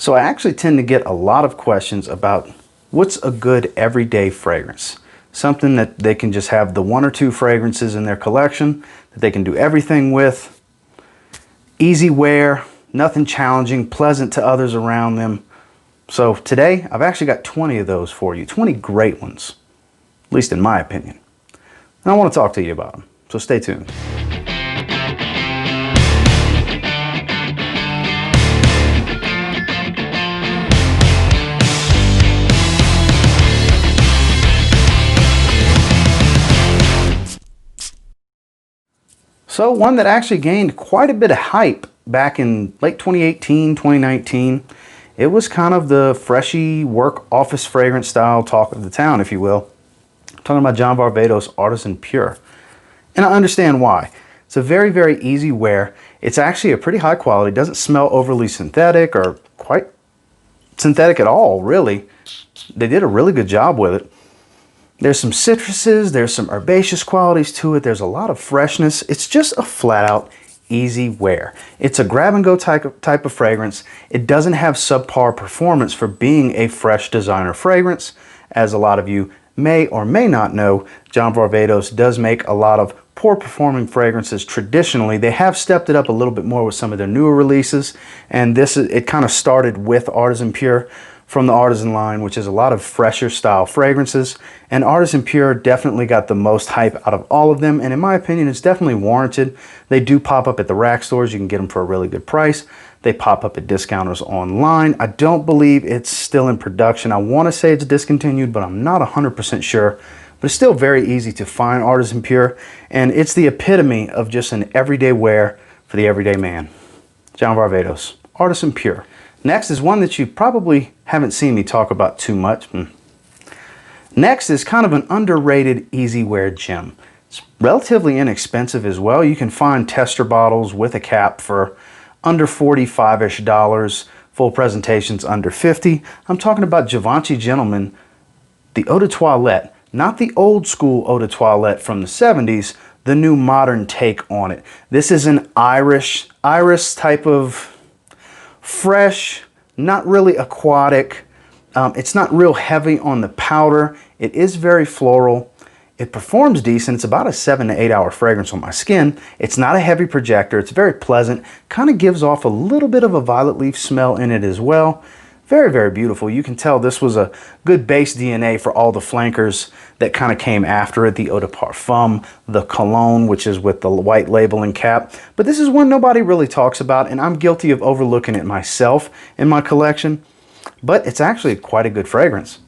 So I actually tend to get a lot of questions about what's a good everyday fragrance. Something that they can just have the 1 or 2 fragrances in their collection that they can do everything with. Easy wear, nothing challenging, pleasant to others around them. So today I've actually got 20 of those for you, 20 great ones, at least in my opinion. And I want to talk to you about them, so stay tuned. So one that actually gained quite a bit of hype back in late 2018, 2019. It was kind of the freshy work office fragrance style talk of the town, if you will. I'm talking about John Varvatos Artisan Pure. And I understand why. It's a very, very easy wear. It's actually a pretty high quality. It doesn't smell overly synthetic or quite synthetic at all, really. They did a really good job with it. There's some citruses, there's some herbaceous qualities to it, there's a lot of freshness. It's just a flat out easy wear. It's a grab and go type of fragrance. It doesn't have subpar performance for being a fresh designer fragrance. As a lot of you may or may not know, John Varvatos does make a lot of poor performing fragrances traditionally. They have stepped it up a little bit more with some of their newer releases, and it kind of started with Artisan Pure from the Artisan line, which is a lot of fresher style fragrances. And Artisan Pure definitely got the most hype out of all of them, and in my opinion, it's definitely warranted. They do pop up at the rack stores. You can get them for a really good price. They pop up at discounters online. I don't believe it's still in production. I want to say it's discontinued, but I'm not 100% sure. But it's still very easy to find Artisan Pure, and it's the epitome of just an everyday wear for the everyday man. John Varvatos, Artisan Pure. Next is one that you probably haven't seen me talk about too much. Next is kind of an underrated easy wear gem. It's relatively inexpensive as well. You can find tester bottles with a cap for under $45-ish, full presentations under $50. I'm talking about Givenchy Gentleman, the Eau de Toilette, not the old school Eau de Toilette from the 70s, the new modern take on it. This is an iris type of fresh, not really aquatic. It's not real heavy on the powder. It is very floral. It performs decent. It's about a 7 to 8 hour fragrance on my skin. It's not a heavy projector. It's very pleasant. Kind of gives off a little bit of a violet leaf smell in it as well. Very, very beautiful. You can tell this was a good base DNA for all the flankers that kind of came after it. The Eau de Parfum, the Cologne, which is with the white label and cap. But this is one nobody really talks about, and I'm guilty of overlooking it myself in my collection. But it's actually quite a good fragrance.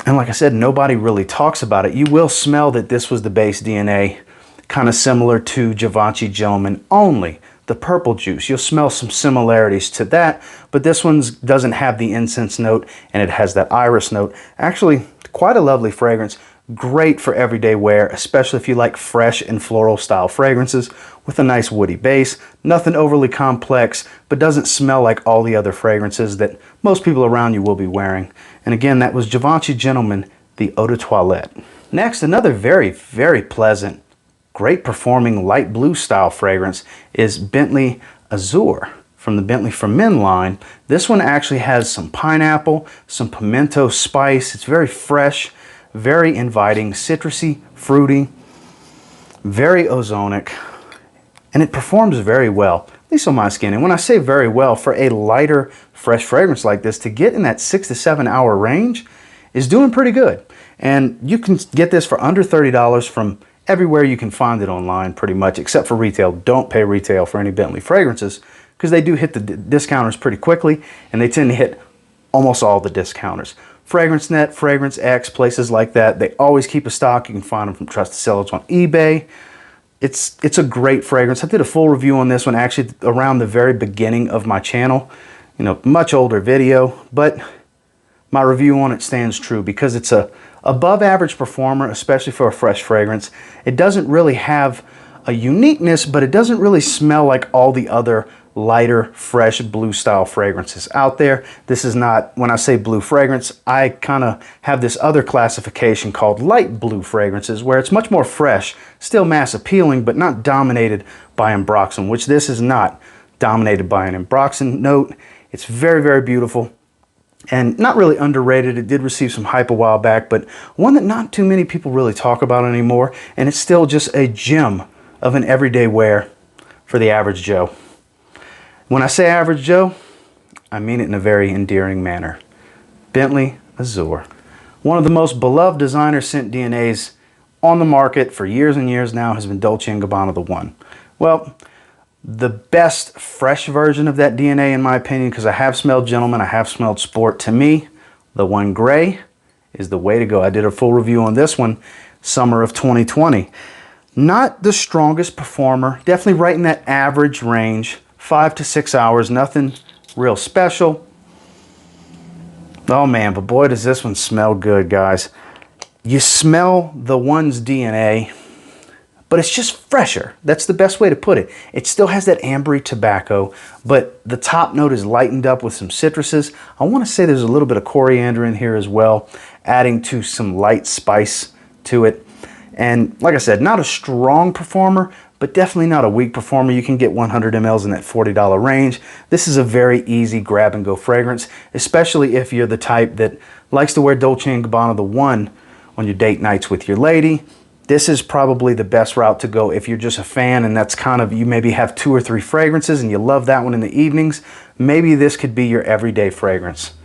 And like I said, nobody really talks about it. You will smell that this was the base DNA, kind of similar to Givenchy Gentleman only. The purple juice, you'll smell some similarities to that, but this one doesn't have the incense note and it has that iris note. Actually, quite a lovely fragrance. Great for everyday wear, especially if you like fresh and floral style fragrances with a nice woody base. Nothing overly complex, but doesn't smell like all the other fragrances that most people around you will be wearing. And again, that was Givenchy Gentleman, the Eau de Toilette. Next, another very, very pleasant, great performing light blue style fragrance is Bentley Azure from the Bentley For Men line. This one actually has some pineapple, some pimento spice. It's very fresh, very inviting, citrusy, fruity, very ozonic, and it performs very well, at least on my skin. And when I say very well, for a lighter, fresh fragrance like this, to get in that 6 to 7 hour range is doing pretty good. And you can get this for under $30 from everywhere you can find it online, pretty much, except for retail. Don't pay retail for any Bentley fragrances because they do hit the discounters pretty quickly, and they tend to hit almost all the discounters. Fragrance Net, Fragrance X, places like that, they always keep a stock. You can find them from Trusted Sellers on eBay. It's a great fragrance. I did a full review on this one actually around the very beginning of my channel. You know, much older video, but my review on it stands true because it's a above average performer, especially for a fresh fragrance. It doesn't really have a uniqueness, but it doesn't really smell like all the other lighter, fresh blue style fragrances out there. This is not, when I say blue fragrance, I kind of have this other classification called light blue fragrances where it's much more fresh, still mass appealing, but not dominated by ambroxan, which this is not dominated by an ambroxan note. It's very, very beautiful and not really underrated. It did receive some hype a while back, but one that not too many people really talk about anymore, and it's still just a gem of an everyday wear for the average Joe. When I say average Joe, I mean it in a very endearing manner. Bentley Azure. One of the most beloved designer scent DNAs on the market for years and years now has been Dolce & Gabbana the One. Well, the best fresh version of that DNA, in my opinion, because I have smelled Gentleman, I have smelled Sport. To me, the One Gray is the way to go. I did a full review on this one summer of 2020. Not the strongest performer, definitely right in that average range, 5 to 6 hours, nothing real special. Oh man, but boy does this one smell good, guys. You smell the One's DNA, but it's just fresher. That's the best way to put it. It still has that ambery tobacco, but the top note is lightened up with some citruses. I want to say there's a little bit of coriander in here as well, adding to some light spice to it. And like I said, not a strong performer, but definitely not a weak performer. You can get 100 mLs in that $40 range. This is a very easy grab and go fragrance, especially if you're the type that likes to wear Dolce & Gabbana the One on your date nights with your lady. This is probably the best route to go if you're just a fan and that's kind of, you maybe have 2 or 3 fragrances and you love that one in the evenings. Maybe this could be your everyday fragrance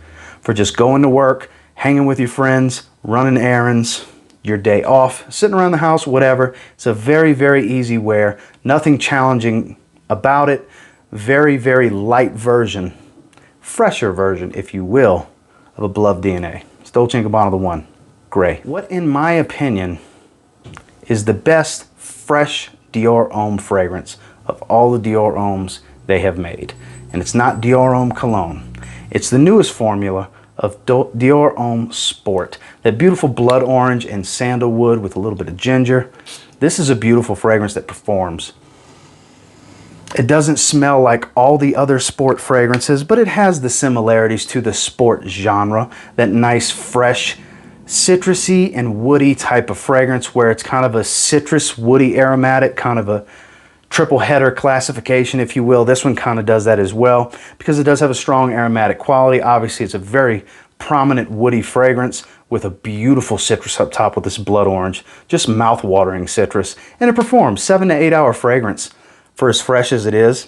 for just going to work, hanging with your friends, running errands, your day off, sitting around the house, whatever. It's a very, very easy wear. Nothing challenging about it. Very, very light version, fresher version, if you will, of a beloved DNA. It's Dolce & Gabbana the One Gray. What, in my opinion, is the best fresh Dior Homme fragrance of all the Dior Hommes they have made. And it's not Dior Homme Cologne. It's the newest formula of Dior Homme Sport. That beautiful blood orange and sandalwood with a little bit of ginger. This is a beautiful fragrance that performs. It doesn't smell like all the other sport fragrances, but it has the similarities to the sport genre. That nice, fresh, citrusy and woody type of fragrance where it's kind of a citrus, woody, aromatic, kind of a triple header classification, if you will. This one kind of does that as well because it does have a strong aromatic quality. Obviously, it's a very prominent woody fragrance with a beautiful citrus up top with this blood orange, just mouth-watering citrus, and it performs 7 to 8 hour fragrance for as fresh as it is.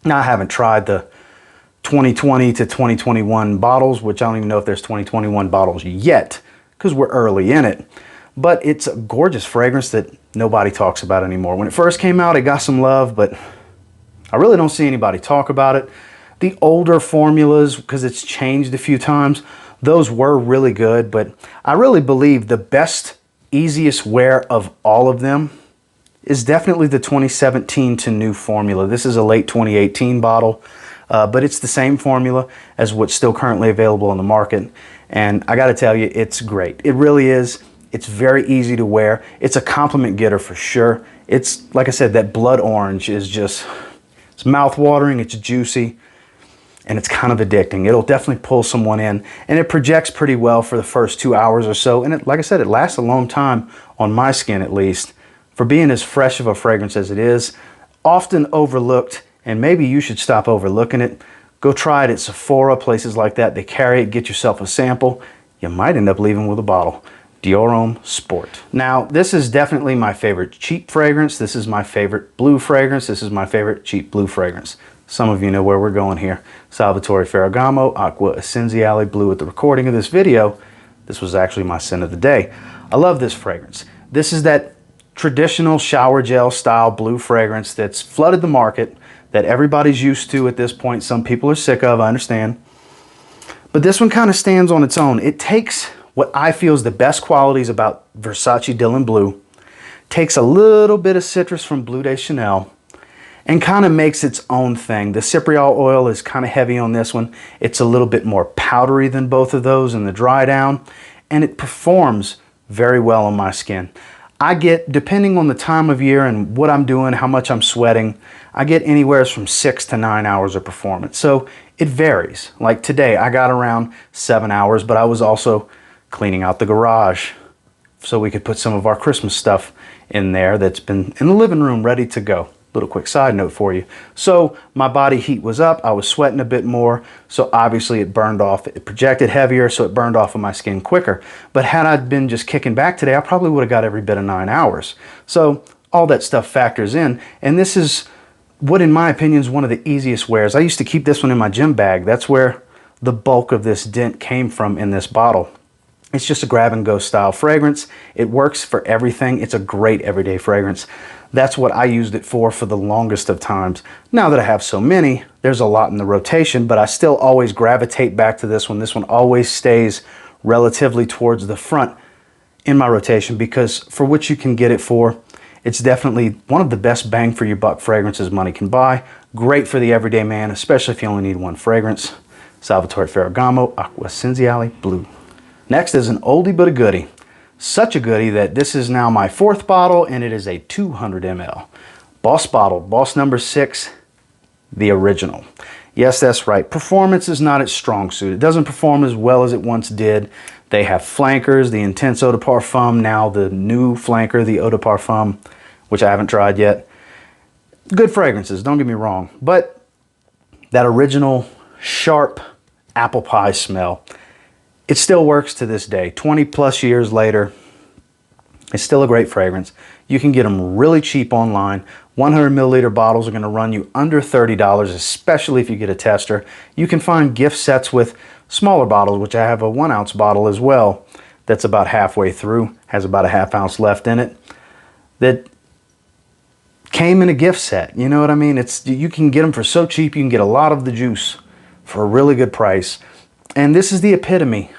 Now, I haven't tried the 2020 to 2021 bottles, which I don't even know if there's 2021 bottles yet because we're early in it. But it's a gorgeous fragrance that nobody talks about anymore. When it first came out, it got some love, but I really don't see anybody talk about it. The older formulas, because it's changed a few times, those were really good, but I really believe the best, easiest wear of all of them is definitely the 2017 to new formula. This is a late 2018 bottle, but it's the same formula as what's still currently available on the market. And I gotta tell you, it's great. It really is. It's very easy to wear. It's a compliment getter for sure. It's, like I said, that blood orange is just, it's mouth-watering, it's juicy, and it's kind of addicting. It'll definitely pull someone in, and it projects pretty well for the first 2 hours or so. And it, like I said, it lasts a long time on my skin, at least, for being as fresh of a fragrance as it is. Often overlooked, and maybe you should stop overlooking it. Go try it at Sephora, places like that. They carry it. Get yourself a sample. You might end up leaving with a bottle. Dior Homme Sport. Now, this is definitely my favorite cheap fragrance. This is my favorite blue fragrance. This is my favorite cheap blue fragrance. Some of you know where we're going here. Salvatore Ferragamo, Acqua, Essenziale, Bleu. At the recording of this video, this was actually my scent of the day. I love this fragrance. This is that traditional shower gel style blue fragrance that's flooded the market, that everybody's used to at this point. Some people are sick of, I understand. But this one kind of stands on its own. It takes what I feel is the best qualities about Versace Dylan Blue, takes a little bit of citrus from Bleu de Chanel, and kind of makes its own thing. The cypriol oil is kind of heavy on this one. It's a little bit more powdery than both of those in the dry down, and it performs very well on my skin. I get, depending on the time of year and what I'm doing, how much I'm sweating, I get anywhere from 6 to 9 hours of performance. So it varies. Like today, I got around 7 hours, but I was also cleaning out the garage so we could put some of our Christmas stuff in there that's been in the living room ready to go. Little quick side note for you. So my body heat was up, I was sweating a bit more, so obviously it burned off. It projected heavier, so it burned off of my skin quicker. But had I been just kicking back today, I probably would have got every bit of 9 hours. So all that stuff factors in, and this is what in my opinion is one of the easiest wears. I used to keep this one in my gym bag. That's where the bulk of this dent came from in this bottle. It's just a grab and go style fragrance. It works for everything. It's a great everyday fragrance. That's what I used it for the longest of times. Now that I have so many, there's a lot in the rotation, but I still always gravitate back to this one. This one always stays relatively towards the front in my rotation because for what you can get it for, it's definitely one of the best bang for your buck fragrances money can buy. Great for the everyday man, especially if you only need one fragrance. Salvatore Ferragamo, Acqua, Essenziale, Bleu. Next is an oldie but a goodie. Such a goodie that this is now my 4th bottle, and it is a 200 ml. Boss bottle, Boss number 6, the original. Yes, that's right. Performance is not its strong suit. It doesn't perform as well as it once did. They have flankers, the Intense Eau de Parfum, now the new flanker, the Eau de Parfum, which I haven't tried yet. Good fragrances, don't get me wrong, but that original sharp apple pie smell, it still works to this day. 20 plus years later, it's still a great fragrance. You can get them really cheap online. 100 milliliter bottles are going to run you under $30, especially if you get a tester. You can find gift sets with smaller bottles, which I have a 1 ounce bottle as well. That's about halfway through, has about a ½ ounce left in it. That came in a gift set. You know what I mean? You can get them for so cheap. You can get a lot of the juice for a really good price. And this is the epitome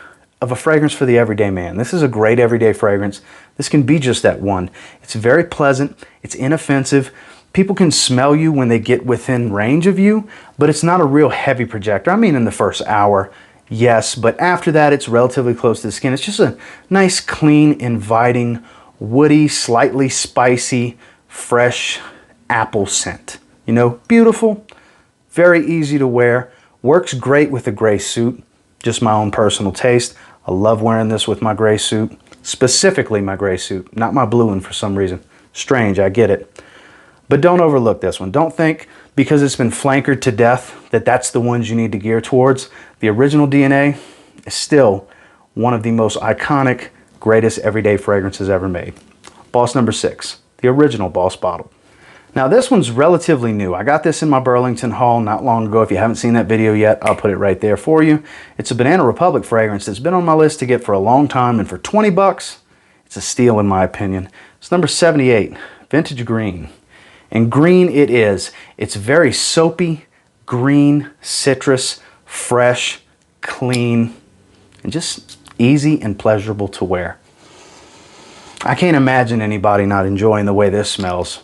of a fragrance for the everyday man. This is a great everyday fragrance. This can be just that one. It's very pleasant. It's inoffensive. People can smell you when they get within range of you, but it's not a real heavy projector. I mean, in the first hour, yes, but after that, it's relatively close to the skin. It's just a nice, clean, inviting, woody, slightly spicy, fresh apple scent. You know, beautiful, very easy to wear, works great with a gray suit. Just my own personal taste. I love wearing this with my gray suit, specifically my gray suit, not my blue one for some reason. Strange, I get it. But don't overlook this one. Don't think because it's been flankered to death that that's the ones you need to gear towards. The original DNA is still one of the most iconic, greatest everyday fragrances ever made. Boss number 6, the original Boss bottle. Now this one's relatively new. I got this in my Burlington haul not long ago. If you haven't seen that video yet, I'll put it right there for you. It's a Banana Republic fragrance that's been on my list to get for a long time, and for 20 bucks, it's a steal in my opinion. It's number 78, Vintage Green. And green it is. It's very soapy, green, citrus, fresh, clean, and just easy and pleasurable to wear. I can't imagine anybody not enjoying the way this smells.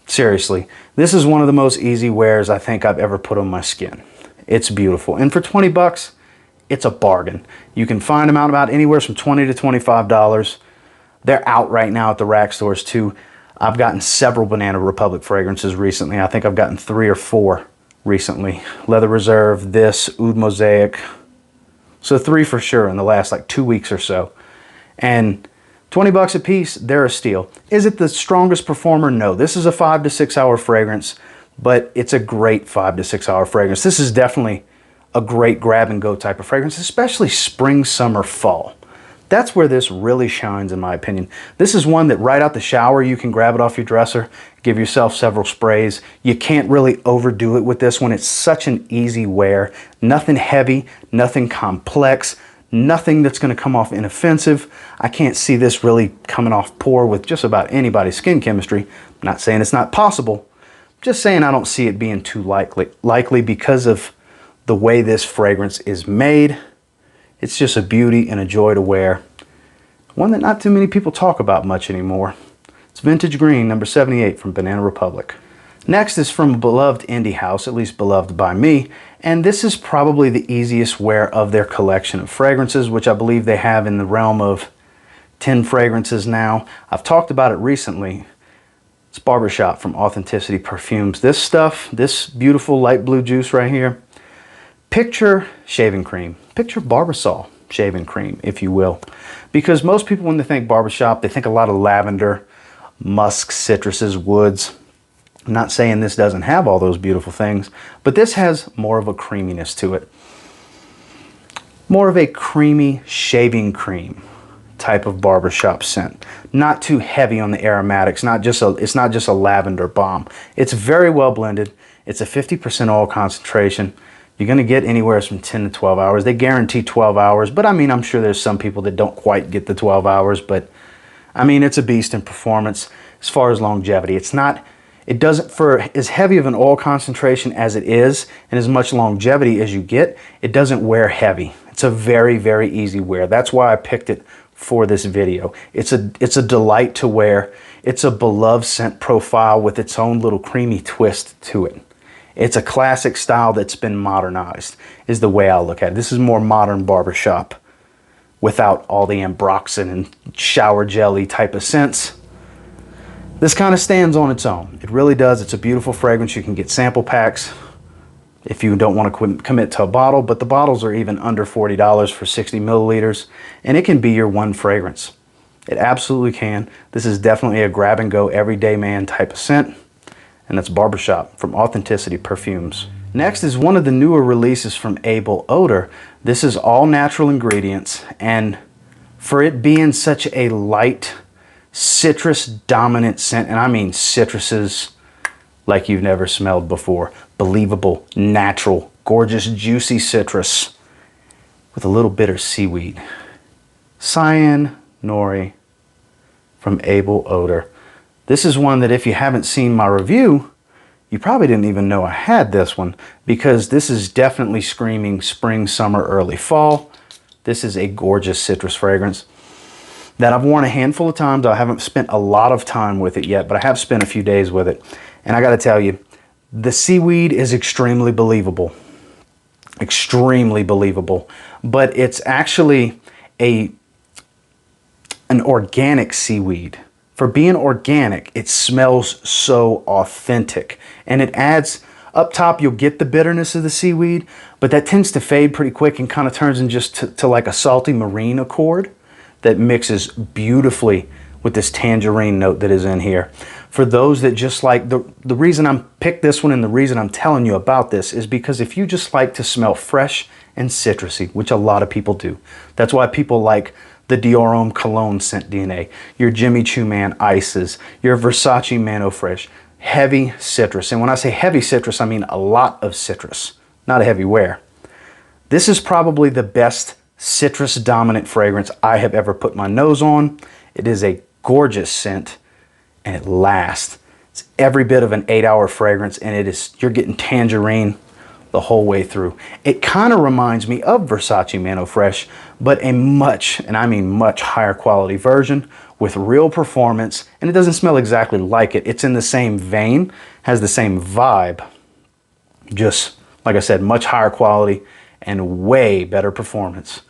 Seriously, this is one of the most easy wears I think I've ever put on my skin. It's beautiful. And for 20 bucks, it's a bargain. You can find them out about anywhere from $20 to $25. They're out right now at the rack stores too. I've gotten several Banana Republic fragrances recently. I think I've gotten 3 or 4 recently. Leather Reserve, this, Oud Mosaic. So 3 for sure in the last like 2 weeks or so. And 20 bucks a piece, they're a steal. Is it the strongest performer? No. This is a 5 to 6 hour fragrance, but it's a great 5 to 6 hour fragrance. This is definitely a great grab and go type of fragrance, especially spring, summer, fall. That's where this really shines in my opinion. This is one that right out the shower, you can grab it off your dresser, give yourself several sprays. You can't really overdo it with this one. It's such an easy wear. Nothing heavy, nothing complex, nothing that's going to come off inoffensive. I can't see this really coming off poor with just about anybody's skin chemistry. I'm not saying it's not possible. I'm just saying I don't see it being too likely because of the way this fragrance is made. It's just a beauty and a joy to wear. One that not too many people talk about much anymore. It's Vintage Green, number 78 from Banana Republic. Next is from a beloved indie house, at least beloved by me, and this is probably the easiest wear of their collection of fragrances, which I believe they have in the realm of 10 fragrances now. I've talked about it recently. It's Barbershop from Authenticity Perfumes. This stuff, this beautiful light blue juice right here, picture shaving cream. Picture Barbasol shaving cream, if you will. Because most people, when they think barbershop, they think a lot of lavender, musk, citruses, woods. I'm not saying this doesn't have all those beautiful things, but this has more of a creaminess to it. More of a creamy shaving cream type of barbershop scent. Not too heavy on the aromatics, it's not just a lavender bomb. It's very well blended. It's a 50% oil concentration. You're going to get anywhere from 10 to 12 hours. They guarantee 12 hours, but I mean, I'm sure there's some people that don't quite get the 12 hours, but I mean, it's a beast in performance as far as longevity. It doesn't, for as heavy of an oil concentration as it is and as much longevity as you get, it doesn't wear heavy. It's a very, very easy wear. That's why I picked it for this video. It's a delight to wear. It's a beloved scent profile with its own little creamy twist to it. It's a classic style that's been modernized, is the way I look at it. This is more modern barbershop without all the ambroxan and shower jelly type of scents. This kind of stands on its own. It really does. It's a beautiful fragrance. You can get sample packs if you don't want to commit to a bottle, but the bottles are even under $40 for 60 milliliters, and it can be your one fragrance. It absolutely can. This is definitely a grab and go everyday man type of scent, and that's Barbershop from Authenticity Perfumes. Next is one of the newer releases from Abel, Odor. This is all natural ingredients, and for it being such a light, citrus dominant scent, and I mean citruses like you've never smelled before. Believable, natural, gorgeous, juicy citrus with a little bitter seaweed. Cyan, Nori from Abel, Odor. This is one that if you haven't seen my review, you probably didn't even know I had this one, because this is definitely screaming spring, summer, early fall. This is a gorgeous citrus fragrance that I've worn a handful of times. I haven't spent a lot of time with it yet, but I have spent a few days with it. And I got to tell you, the seaweed is extremely believable. Extremely believable. But it's actually an organic seaweed. For being organic, it smells so authentic. And it adds, up top you'll get the bitterness of the seaweed, but that tends to fade pretty quick and kind of turns in just to like a salty marine accord that mixes beautifully with this tangerine note that is in here. For those that just like, the reason I'm picked this one and the reason I'm telling you about this is because if you just like to smell fresh and citrusy, which a lot of people do, that's why people like the Dior Homme Cologne scent DNA, your Jimmy Choo Man Ices, your Versace Man Eau Fresh, heavy citrus. And when I say heavy citrus, I mean a lot of citrus, not a heavy wear. This is probably the best citrus dominant fragrance I have ever put my nose on. It is a gorgeous scent and it lasts. It's every bit of an 8-hour fragrance, and you're getting tangerine the whole way through. It kind of reminds me of Versace Man Eau Fresh, but a much, and I mean much higher quality version with real performance, and it doesn't smell exactly like it. It's in the same vein, has the same vibe, just like I said, much higher quality and way better performance.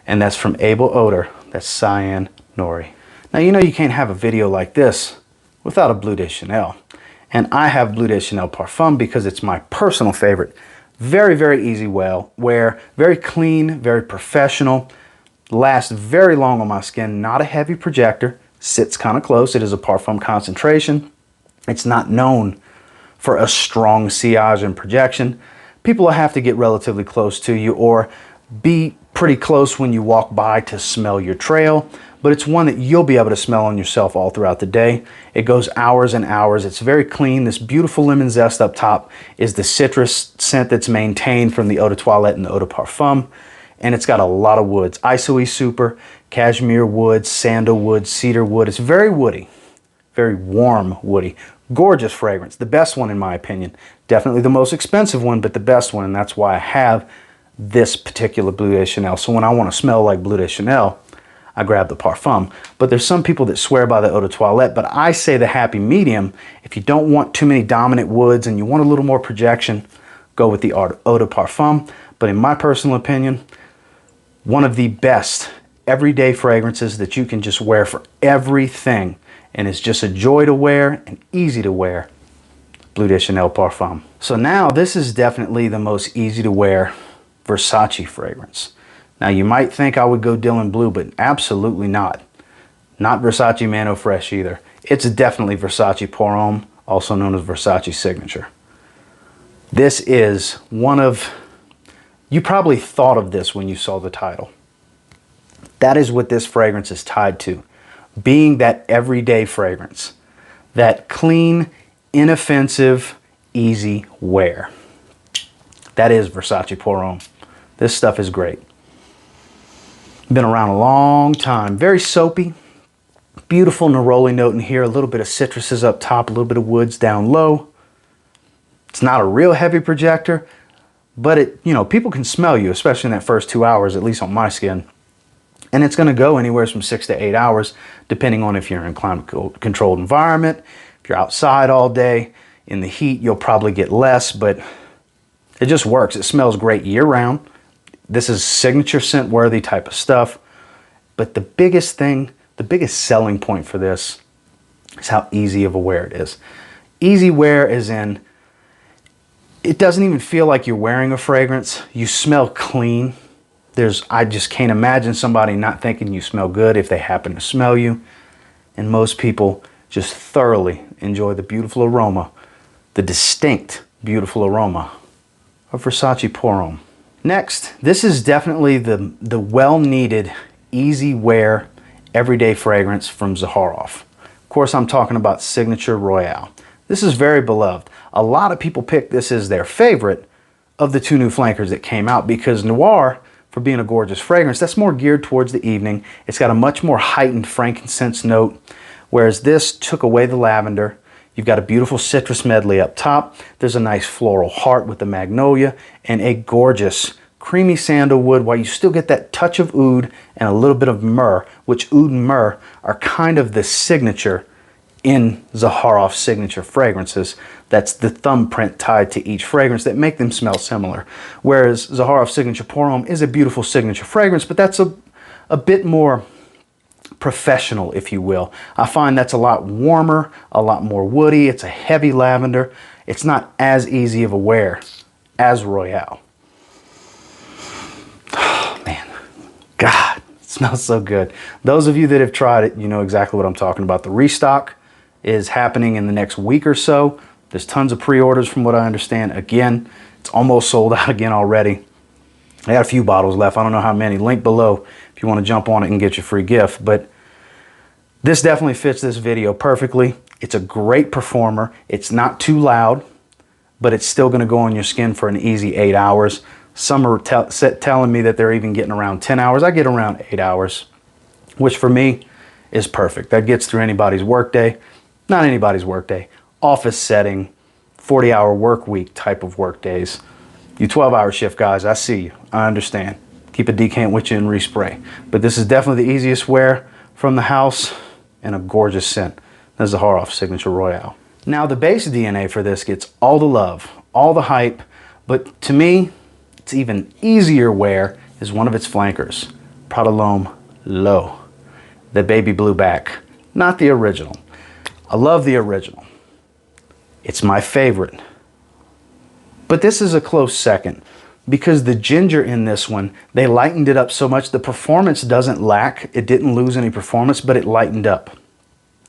And that's from Abel Odor. That's Cyan, Nori. Now, you know you can't have a video like this without a Bleu de Chanel. And I have Bleu de Chanel Parfum because it's my personal favorite. Very, very easy wear, very clean, very professional, lasts very long on my skin, not a heavy projector, sits kind of close. It is a Parfum concentration. It's not known for a strong sillage and projection. People will have to get relatively close to you or be pretty close when you walk by to smell your trail, but it's one that you'll be able to smell on yourself all throughout the day. It goes hours and hours. It's very clean. This beautiful lemon zest up top is the citrus scent that's maintained from the Eau de Toilette and the Eau de Parfum, and it's got a lot of woods. Isoe super, cashmere wood, sandalwood, cedar wood. It's very woody, very warm woody. Gorgeous fragrance. The best one in my opinion. Definitely the most expensive one, but the best one, and that's why I have this particular Bleu de Chanel. So when I want to smell like Bleu de Chanel, I grab the Parfum. But there's some people that swear by the Eau de Toilette, but I say the happy medium. If you don't want too many dominant woods and you want a little more projection, go with the Eau de Parfum. But in my personal opinion, one of the best everyday fragrances that you can just wear for everything, and it's just a joy to wear and easy to wear, Bleu de Chanel Parfum. So now this is definitely the most easy to wear Versace fragrance. Now you might think I would go Dylan Blue, but absolutely not. Not Versace Man Eau Fresh either. It's definitely Versace Pour Homme also known as Versace Signature. This is one of, you probably thought of this when you saw the title. That is what this fragrance is tied to, being that everyday fragrance, that clean, inoffensive, easy wear. That is Versace Pour Homme. This stuff is great. Been around a long time. Very soapy. Beautiful neroli note in here. A little bit of citruses up top, a little bit of woods down low. It's not a real heavy projector, but it, you know, people can smell you, especially in that first 2 hours, at least on my skin. And it's going to go anywhere from 6 to 8 hours, depending on if you're in a climate-controlled environment. If you're outside all day in the heat, you'll probably get less, but it just works. It smells great year-round. This is signature scent-worthy type of stuff. But the biggest thing, the biggest selling point for this is how easy of a wear it is. Easy wear is in, it doesn't even feel like you're wearing a fragrance. You smell clean. I just can't imagine somebody not thinking you smell good if they happen to smell you. And most people just thoroughly enjoy the beautiful aroma, the distinct beautiful aroma of Versace Pour Homme. Next, this is definitely the well-needed, easy wear, everyday fragrance from Zaharoff. Of course, I'm talking about Signature Royale. This is very beloved. A lot of people pick this as their favorite of the two new flankers that came out because Noir, for being a gorgeous fragrance, that's more geared towards the evening. It's got a much more heightened frankincense note, whereas this took away the lavender. You've got a beautiful citrus medley up top. There's a nice floral heart with the magnolia and a gorgeous creamy sandalwood, while you still get that touch of oud and a little bit of myrrh, which oud and myrrh are kind of the signature in Zaharoff signature fragrances. That's the thumbprint tied to each fragrance that make them smell similar. Whereas Zaharoff Signature Pour Homme is a beautiful signature fragrance, but that's a bit more professional, if you will. I find that's a lot warmer, a lot more woody. It's a heavy lavender. It's not as easy of a wear as Royale. Oh, man. God, it smells so good. Those of you that have tried it, you know exactly what I'm talking about. The restock is happening in the next week or so. There's tons of pre-orders from what I understand. Again, it's almost sold out again already. I got a few bottles left. I don't know how many. Link below if you want to jump on it and get your free gift. But this definitely fits this video perfectly. It's a great performer. It's not too loud, but it's still going to go on your skin for an easy 8 hours. Some are telling me that they're even getting around 10 hours. I get around 8 hours, which for me is perfect. That gets through anybody's workday. Not anybody's workday. Office setting, 40-hour work week type of work days. You 12-hour shift guys, I see you. I understand. Keep a decant with you and respray. But this is definitely the easiest wear from the house and a gorgeous scent. That's the Zaharoff Signature Royale. Now the base DNA for this gets all the love, all the hype, but to me, it's even easier wear is one of its flankers, Prada L'Homme Low, the baby blue back, not the original. I love the original. It's my favorite. But this is a close second because the ginger in this one, they lightened it up so much. The performance doesn't lack. It didn't lose any performance, but it lightened up.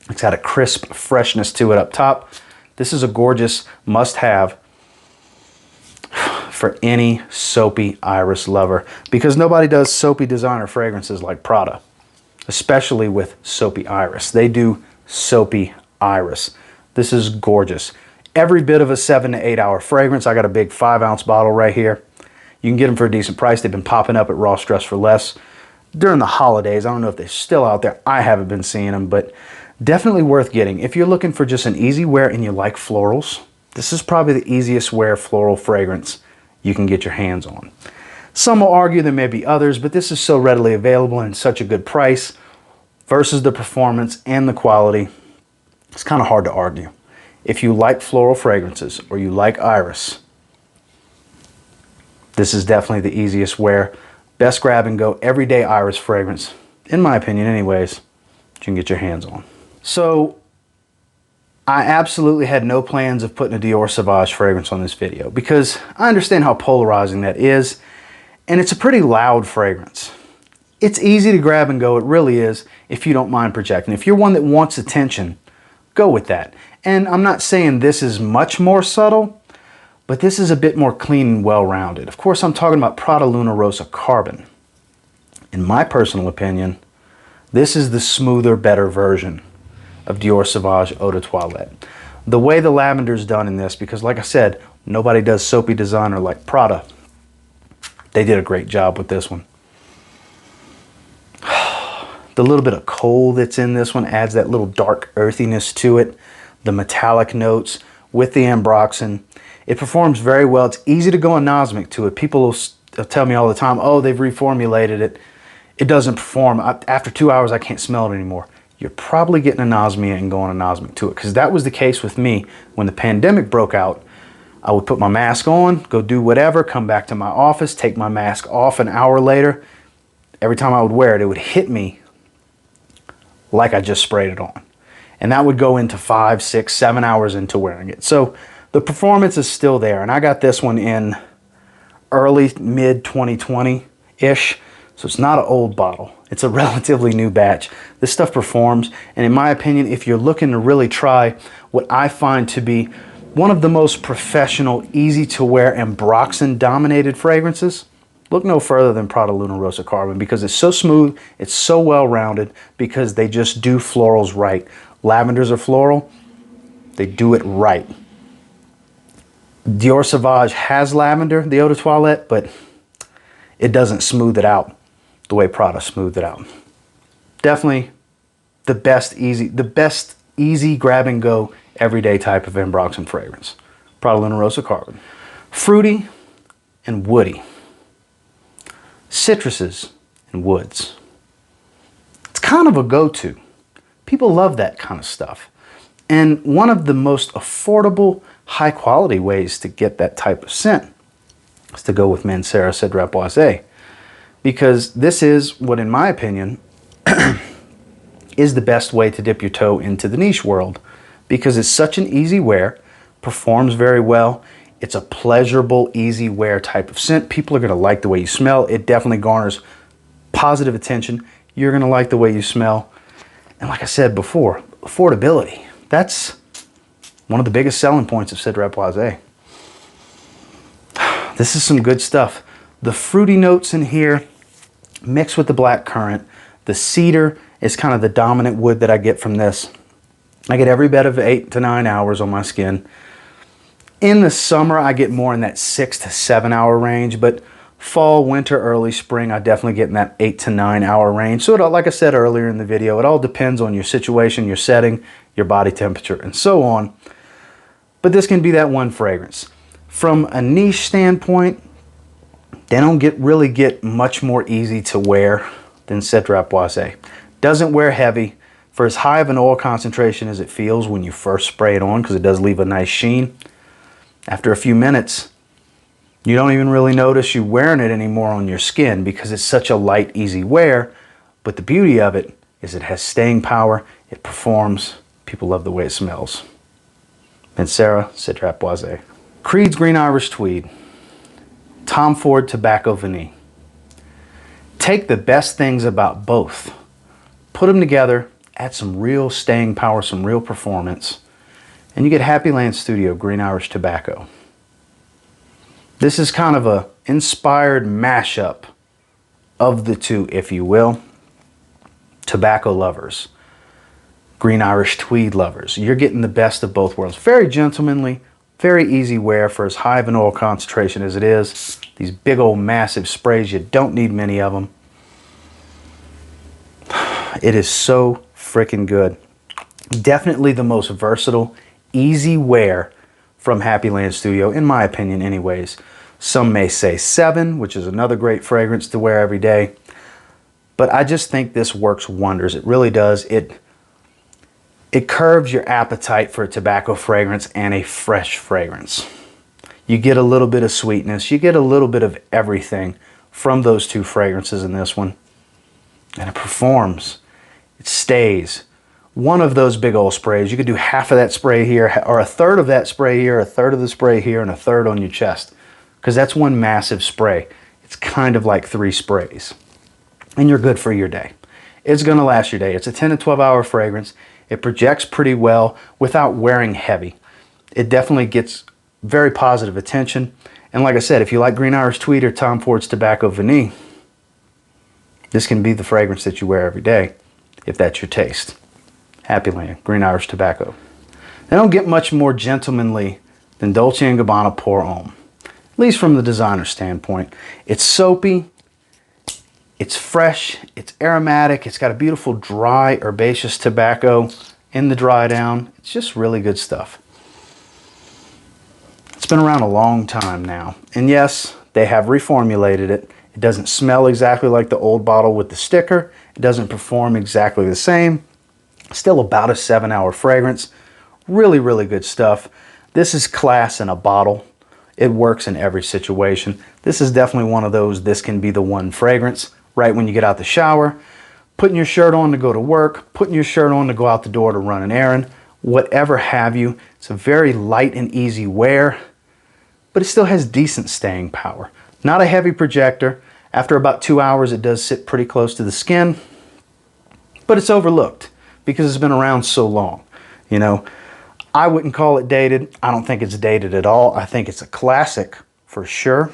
It's got a crisp freshness to it up top. This is a gorgeous must-have for any soapy iris lover because nobody does soapy designer fragrances like Prada, especially with soapy iris. They do soapy iris. This is gorgeous. Every bit of a 7 to 8 hour fragrance. I got a big 5-ounce bottle right here. You can get them for a decent price. They've been popping up at Ross Dress for Less during the holidays. I don't know if they're still out there. I haven't been seeing them, but definitely worth getting. If you're looking for just an easy wear and you like florals, this is probably the easiest wear floral fragrance you can get your hands on. Some will argue there may be others, but this is so readily available and such a good price versus the performance and the quality. It's kind of hard to argue. If you like floral fragrances or you like iris, this is definitely the easiest wear. Best grab and go everyday iris fragrance, in my opinion anyways, that you can get your hands on. So I absolutely had no plans of putting a Dior Sauvage fragrance on this video because I understand how polarizing that is, and it's a pretty loud fragrance. It's easy to grab and go, it really is, if you don't mind projecting. If you're one that wants attention, go with that. And I'm not saying this is much more subtle, but this is a bit more clean and well-rounded. Of course, I'm talking about Prada Luna Rossa Carbon. In my personal opinion, this is the smoother, better version of Dior Sauvage Eau de Toilette. The way the lavender is done in this, because like I said, nobody does soapy designer like Prada. They did a great job with this one. The little bit of coal that's in this one adds that little dark earthiness to it. The metallic notes with the ambroxan. It performs very well. It's easy to go anosmic to it. People will tell me all the time, oh, they've reformulated it. It doesn't perform. After 2 hours, I can't smell it anymore. You're probably getting anosmia and going anosmic to it, because that was the case with me when the pandemic broke out. I would put my mask on, go do whatever, come back to my office, take my mask off an hour later. Every time I would wear it, it would hit me like I just sprayed it on. And that would go into 5, 6, 7 hours into wearing it. So the performance is still there. And I got this one in early, mid 2020-ish. So it's not an old bottle. It's a relatively new batch. This stuff performs. And in my opinion, if you're looking to really try what I find to be one of the most professional, easy to wear, ambroxan dominated fragrances, look no further than Prada Luna Rossa Carbon, because it's so smooth, it's so well rounded, because they just do florals right. Lavenders are floral, they do it right. Dior Sauvage has lavender, the Eau de Toilette, but it doesn't smooth it out the way Prada smoothed it out. Definitely the best easy grab and go everyday type of ambroxan fragrance. Prada Luna Rossa Carbon. Fruity and woody. Citruses and woods. It's kind of a go-to. People love that kind of stuff. And one of the most affordable, high quality ways to get that type of scent is to go with Mancera Cedrat Boisé. Because this is what, in my opinion, is the best way to dip your toe into the niche world. Because it's such an easy wear, performs very well. It's a pleasurable, easy wear type of scent. People are going to like the way you smell. It definitely garners positive attention. You're going to like the way you smell. And like I said before, affordability. That's one of the biggest selling points of Cedrat Boisé. This is some good stuff. The fruity notes in here, mixed with the black currant. The cedar is kind of the dominant wood that I get from this. I get every bit of 8 to 9 hours on my skin. In the summer, I get more in that 6 to 7 hour range, but fall, winter, early spring, I definitely get in that 8 to 9 hour range. So like I said earlier in the video, it all depends on your situation, your setting, your body temperature, and so on. But this can be that one fragrance. From a niche standpoint, they don't really get much more easy to wear than Cedrat Boisé. Doesn't wear heavy. For as high of an oil concentration as it feels when you first spray it on, because it does leave a nice sheen, after a few minutes, you don't even really notice you wearing it anymore on your skin, because it's such a light, easy wear. But the beauty of it is it has staying power, it performs, people love the way it smells. Mancera Cedrat Boisé. Creed's Green Irish Tweed. Tom Ford Tobacco Vanille. Take the best things about both, put them together, add some real staying power, some real performance, and you get Happy Land Studio Green Irish Tobacco. This is kind of a inspired mashup of the two, if you will. Tobacco lovers, Green Irish Tweed lovers. You're getting the best of both worlds. Very gentlemanly, very easy wear for as high of an oil concentration as it is. These big old massive sprays, you don't need many of them. It is so freaking good. Definitely the most versatile, easy wear from Happy Land Studio, in my opinion anyways. Some may say 7, which is another great fragrance to wear every day. But I just think this works wonders. It really does. It curbs your appetite for a tobacco fragrance and a fresh fragrance. You get a little bit of sweetness. You get a little bit of everything from those two fragrances in this one. And it performs. It stays. One of those big old sprays, you could do half of that spray here, or a third of that spray here, a third of the spray here, and a third on your chest. Because that's one massive spray. It's kind of like 3 sprays. And you're good for your day. It's going to last your day. It's a 10 to 12 hour fragrance. It projects pretty well without wearing heavy. It definitely gets very positive attention. And like I said, if you like Green Irish Tweed or Tom Ford's Tobacco Vanille, this can be the fragrance that you wear every day, if that's your taste. Happy Land, Green Irish Tobacco. They don't get much more gentlemanly than Dolce & Gabbana Pour Homme, at least from the designer standpoint. It's soapy, it's fresh, it's aromatic, it's got a beautiful dry herbaceous tobacco in the dry down. It's just really good stuff. It's been around a long time now. And yes, they have reformulated it. It doesn't smell exactly like the old bottle with the sticker. It doesn't perform exactly the same. Still about a 7-hour fragrance. Really, really good stuff. This is class in a bottle. It works in every situation. This is definitely one of those, this can be the one fragrance right when you get out the shower, putting your shirt on to go to work, putting your shirt on to go out the door to run an errand, whatever have you. It's a very light and easy wear, but it still has decent staying power. Not a heavy projector. After about 2 hours, it does sit pretty close to the skin, but it's overlooked because it's been around so long. You know, I wouldn't call it dated. I don't think it's dated at all. I think it's a classic for sure.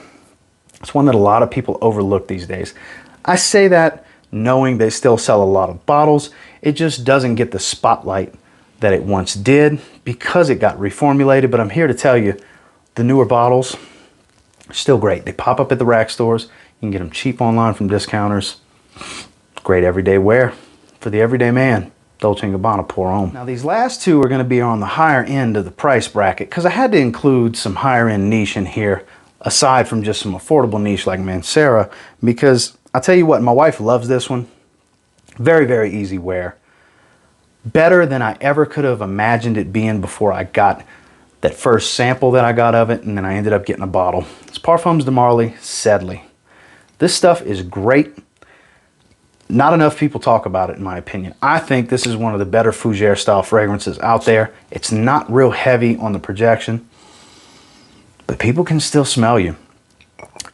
It's one that a lot of people overlook these days. I say that knowing they still sell a lot of bottles. It just doesn't get the spotlight that it once did because it got reformulated. But I'm here to tell you, the newer bottles are still great. They pop up at the rack stores. You can get them cheap online from discounters. Great everyday wear for the everyday man. Dolce & Gabbana Pour Homme. Now these last two are going to be on the higher end of the price bracket because I had to include some higher end niche in here aside from just some affordable niche like Mancera, because I'll tell you what, my wife loves this one. Very, very easy wear. Better than I ever could have imagined it being before I got that first sample that I got of it, and then I ended up getting a bottle. It's Parfums de Marly Sedley. This stuff is great. Not enough people talk about it, in my opinion. I think this is one of the better fougere style fragrances out there. It's not real heavy on the projection, but people can still smell you.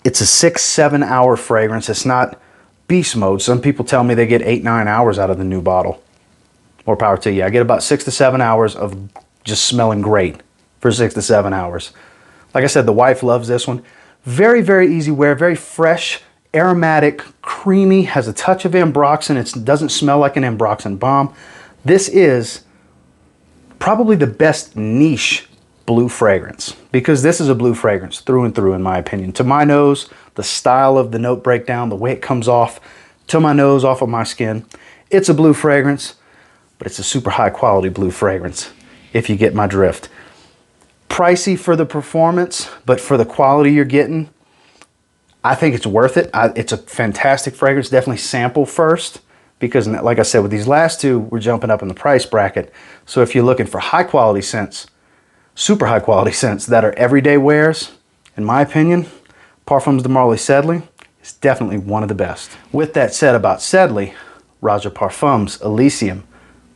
It's a 6-7 hour fragrance. It's not beast mode. Some people tell me they get 8-9 hours out of the new bottle. More power to you. I get about 6 to 7 hours of just smelling great for 6 to 7 hours. Like I said, the wife loves this one. Very, very easy wear, very fresh, aromatic, creamy, has a touch of ambroxan. It doesn't smell like an ambroxan bomb. This is probably the best niche blue fragrance because this is a blue fragrance through and through, in my opinion. To my nose, the style of the note breakdown, the way it comes off to my nose, off of my skin, it's a blue fragrance, but it's a super high quality blue fragrance, if you get my drift. Pricey for the performance, but for the quality you're getting, I think it's worth it. It's a fantastic fragrance. Definitely sample first because, like I said, with these last two, we're jumping up in the price bracket. So if you're looking for high quality scents, super high quality scents that are everyday wears, in my opinion, Parfums de Marly Sedley is definitely one of the best. With that said about Sedley, Raja Parfums Elysium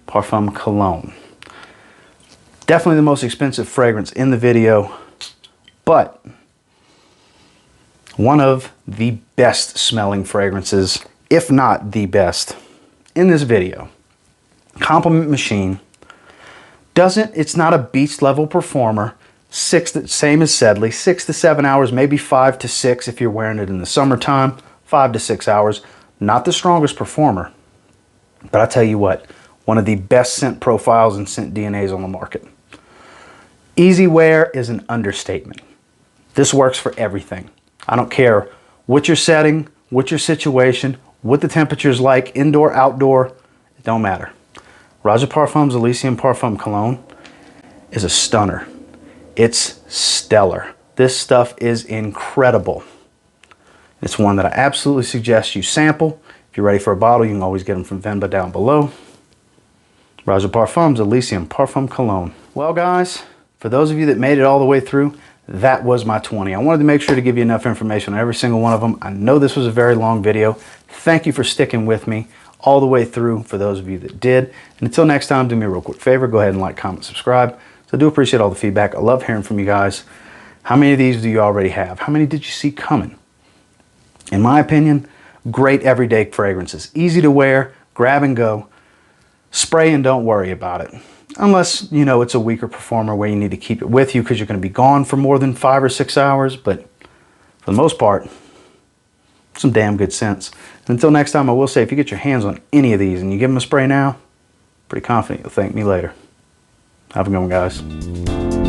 Parfum Cologne. Definitely the most expensive fragrance in the video, but one of the best smelling fragrances, if not the best, in this video. Compliment machine. It's not a beast level performer. Same as Sedley, 6 to 7 hours, maybe 5 to 6 if you're wearing it in the summertime, 5 to 6 hours. Not the strongest performer, but I tell you what, one of the best scent profiles and scent DNAs on the market. Easy wear is an understatement. This works for everything. I don't care what your setting, what your situation, what the temperature's like, indoor, outdoor, it don't matter. Raja Parfums Elysium Parfum Cologne is a stunner. It's stellar. This stuff is incredible. It's one that I absolutely suggest you sample. If you're ready for a bottle, you can always get them from Venba down below. Raja Parfums Elysium Parfum Cologne. Well guys, for those of you that made it all the way through, that was my 20. I wanted to make sure to give you enough information on every single one of them. I know this was a very long video. Thank you for sticking with me all the way through for those of you that did. And until next time, do me a real quick favor. Go ahead and like, comment, subscribe. So I do appreciate all the feedback. I love hearing from you guys. How many of these do you already have? How many did you see coming? In my opinion, great everyday fragrances. Easy to wear, grab and go. spray and don't worry about it. Unless, you know, it's a weaker performer where you need to keep it with you because you're going to be gone for more than 5 or 6 hours. But for the most part, some damn good scents. And until next time, I will say, if you get your hands on any of these and you give them a spray now, pretty confident you'll thank me later. Have a good one, guys.